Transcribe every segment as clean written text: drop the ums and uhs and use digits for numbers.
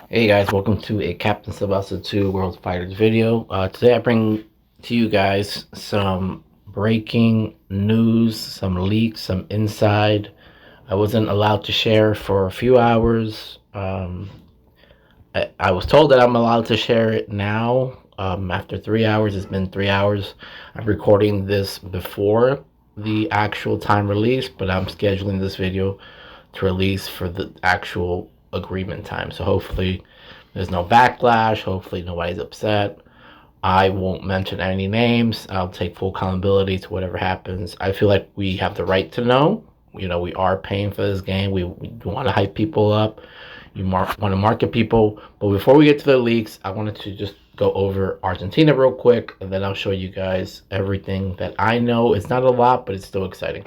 Hey guys, welcome to a Captain Tsubasa 2 World Fighters video. Today I bring to you guys some breaking news, some leaks, some inside. I wasn't allowed to share for a few hours. I was told that I'm allowed to share it now. After 3 hours, it's been 3 hours. I'm recording this before the actual time release, but I'm scheduling this video to release for the actual agreement time. So hopefully there's no backlash. Hopefully nobody's upset. I won't mention any names. I'll take full accountability to whatever happens. I feel like we have the right to know. You know, we are paying for this game. We want to hype people up. Want to market people. But before we get to the leaks, I wanted to just go over Argentina real quick, and then I'll show you guys everything that I know. It's not a lot, but it's still exciting.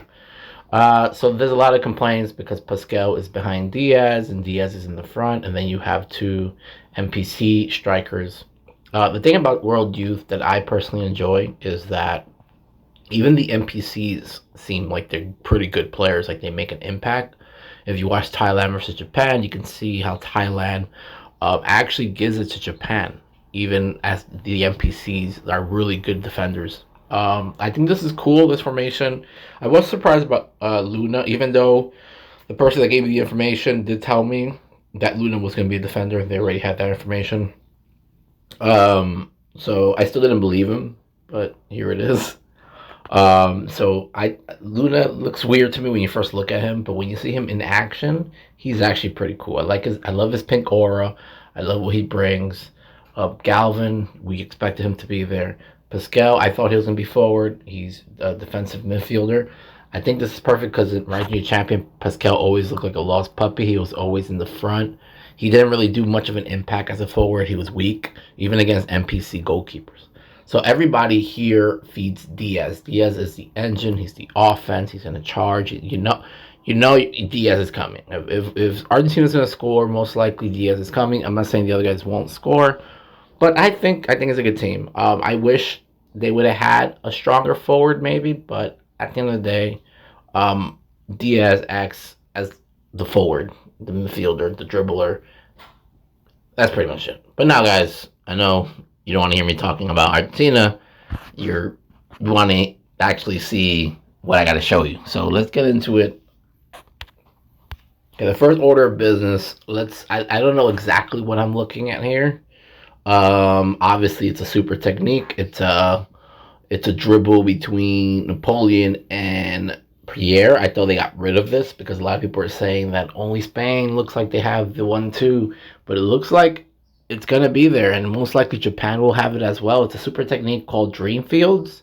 So there's a lot of complaints because Pascal is behind Diaz and Diaz is in the front, and then you have two NPC strikers. The thing about World Youth that I personally enjoy is that even the NPCs seem like they're pretty good players, like they make an impact. If you watch Thailand versus Japan, you can see how Thailand actually gives it to Japan, even as the NPCs are really good defenders. I think this is cool, this formation. I was surprised about Luna, even though the person that gave me the information did tell me that Luna was going to be a defender. They already had that information. So I still didn't believe him, but here it is. Luna looks weird to me when you first look at him, but when you see him in action, he's actually pretty cool. I love his pink aura. I love what he brings. Galvin, we expected him to be there. Pascal, I thought he was going to be forward. He's a defensive midfielder. I think this is perfect because in Rising New Champion, Pascal always looked like a lost puppy. He was always in the front. He didn't really do much of an impact as a forward. He was weak, even against NPC goalkeepers. So everybody here feeds Diaz. Diaz is the engine. He's the offense. He's going to charge. You know Diaz is coming. If Argentina's going to score, most likely Diaz is coming. I'm not saying the other guys won't score, but I think it's a good team. I wish they would have had a stronger forward, maybe, but at the end of the day, Diaz acts as the forward, the midfielder, the dribbler. That's pretty much it. But now, guys, I know you don't want to hear me talking about Argentina. You want to actually see what I got to show you. So let's get into it. Okay, the first order of business. I don't know exactly what I'm looking at here. Obviously, it's a super technique. It's a dribble between Napoleon and Pierre. I thought they got rid of this because a lot of people are saying that only Spain looks like they have the 1-2, but it looks like it's going to be there, and most likely Japan will have it as well. It's a super technique called Dream Fields.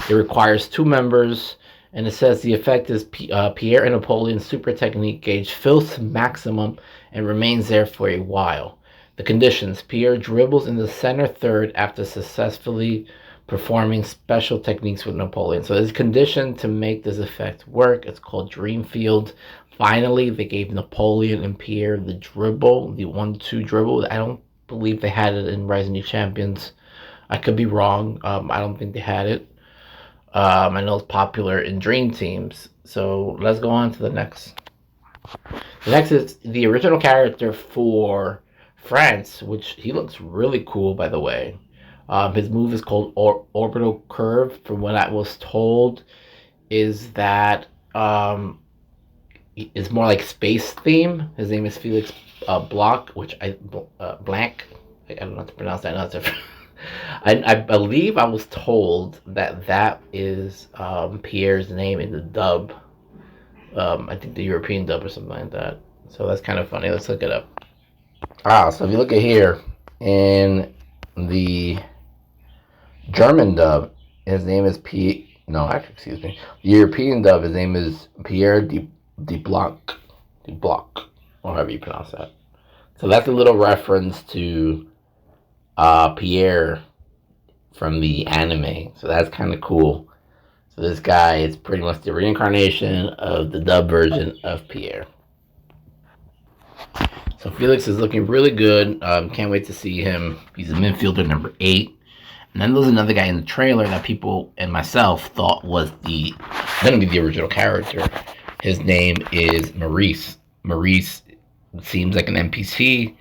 It requires two members, and it says the effect is Pierre and Napoleon's super technique gauge fills to maximum and remains there for a while. The conditions: Pierre dribbles in the center third after successfully performing special techniques with Napoleon. So there's condition to make this effect work. It's called Dream Field. Finally, they gave Napoleon and Pierre the dribble, the 1-2 dribble. I don't believe they had it in Rising New Champions. I could be wrong. I don't think they had it. I know it's popular in Dream Teams. So let's go on to the next. The next is the original character for France, which he looks really cool, by the way. His move is called Orbital Curve. From what I was told, is that it's more like space theme. His name is Felix Bloch, which Blank. I don't know how to pronounce that. No, I believe I was told that is Pierre's name in the dub. I think the European dub or something like that. So that's kind of funny. Let's look it up. So if you look at here in the German dub, his name is excuse me. The European dub, his name is Pierre de Blanc, or however you pronounce that. So that's a little reference to Pierre from the anime. So that's kind of cool. So this guy is pretty much the reincarnation of the dub version of Pierre. So Felix is looking really good. Can't wait to see him. He's a midfielder number 8. And then there's another guy in the trailer that people and myself thought was going to be the original character. His name is Maurice. Maurice seems like an NPC.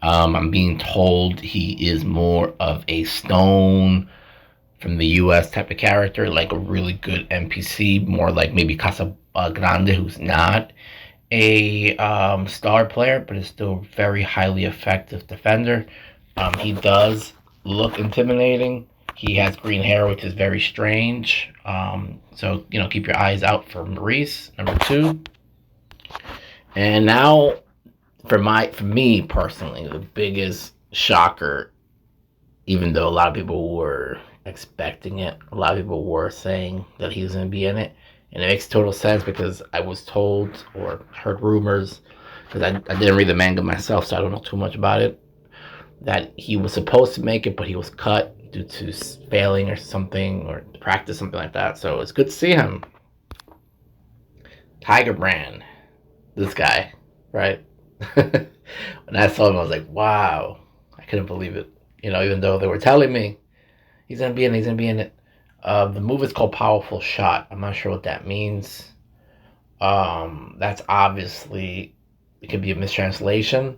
I'm being told he is more of a Stone from the US type of character, like a really good NPC, more like maybe Casa Grande, who's not a star player, but is still very highly effective defender. He does look intimidating. He has green hair, which is very strange. So keep your eyes out for Maurice, number 2. And now, for me personally, the biggest shocker, even though a lot of people were expecting it, a lot of people were saying that he was going to be in it, and it makes total sense because I was told or heard rumors, because I didn't read the manga myself, so I don't know too much about it, that he was supposed to make it, but he was cut due to failing or something, or practice, something like that. So it's good to see him. Tiger Brand, this guy, right? When I saw him, I was like, wow, I couldn't believe it. Even though they were telling me he's gonna be in it. The move is called Powerful Shot. I'm not sure what that means. That's obviously, it could be a mistranslation.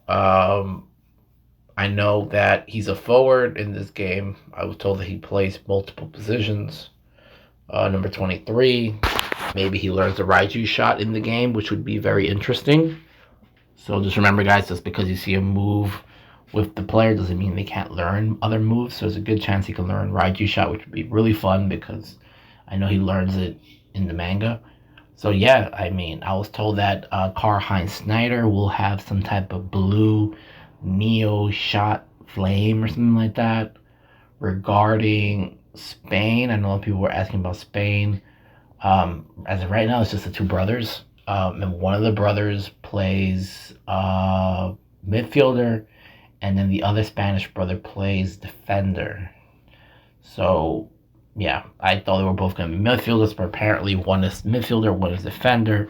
I know that he's a forward in this game. I was told that he plays multiple positions. Number 23. Maybe he learns the Raiju shot in the game, which would be very interesting. So just remember, guys, just because you see a move with the player doesn't mean they can't learn other moves. So there's a good chance he can learn Raiju shot, which would be really fun because I know he learns it in the manga. So yeah, I was told that Karl-Heinz Snyder will have some type of blue Neo shot flame or something like that. Regarding Spain, I know people were asking about Spain. As of right now, it's just the 2 brothers. And one of the brothers plays midfielder, and then the other Spanish brother plays defender. So, yeah, I thought they were both going to be midfielders, but apparently one is midfielder, one is defender.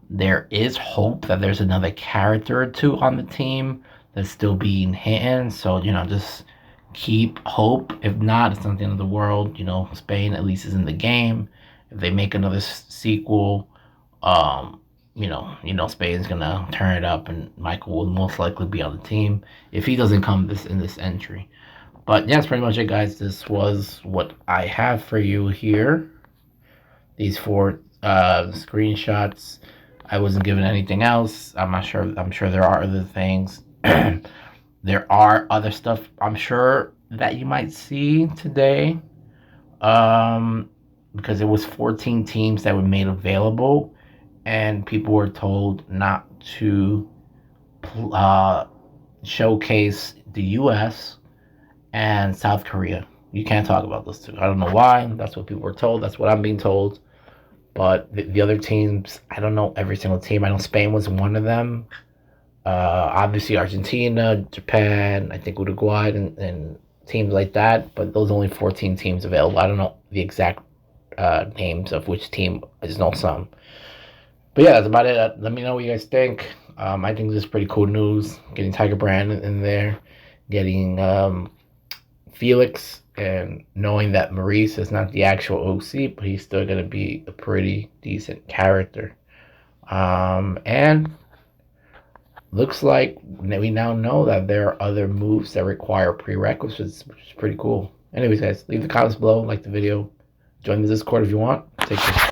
There is hope that there's another character or 2 on the team that's still being hidden. So, just keep hope. If not, it's not the end of the world. Spain at least is in the game. If they make another sequel, Spain's gonna turn it up, and Michael will most likely be on the team if he doesn't come in this entry. But yeah, that's pretty much it, guys. This was what I have for you here. These 4 screenshots. I wasn't given anything else. I'm not sure. I'm sure there are other things. There are other stuff I'm sure that you might see today. Because it was 14 teams that were made available, and people were told not to showcase the US and South Korea. You can't talk about those 2. I don't know why. That's what people were told. That's what I'm being told. But the other teams, I don't know every single team. I know Spain was one of them. Obviously Argentina, Japan, I think Uruguay, and teams like that. But those are only 14 teams available. I don't know the exact names of which team. I just know some. But yeah, that's about it. Let me know what you guys think. I think this is pretty cool news. Getting Tiger Brand in there, getting Felix, and knowing that Maurice is not the actual OC, but he's still going to be a pretty decent character. And looks like we now know that there are other moves that require prerequisites, which is pretty cool. Anyways, guys, leave the comments below, like the video, join the Discord if you want. Take care.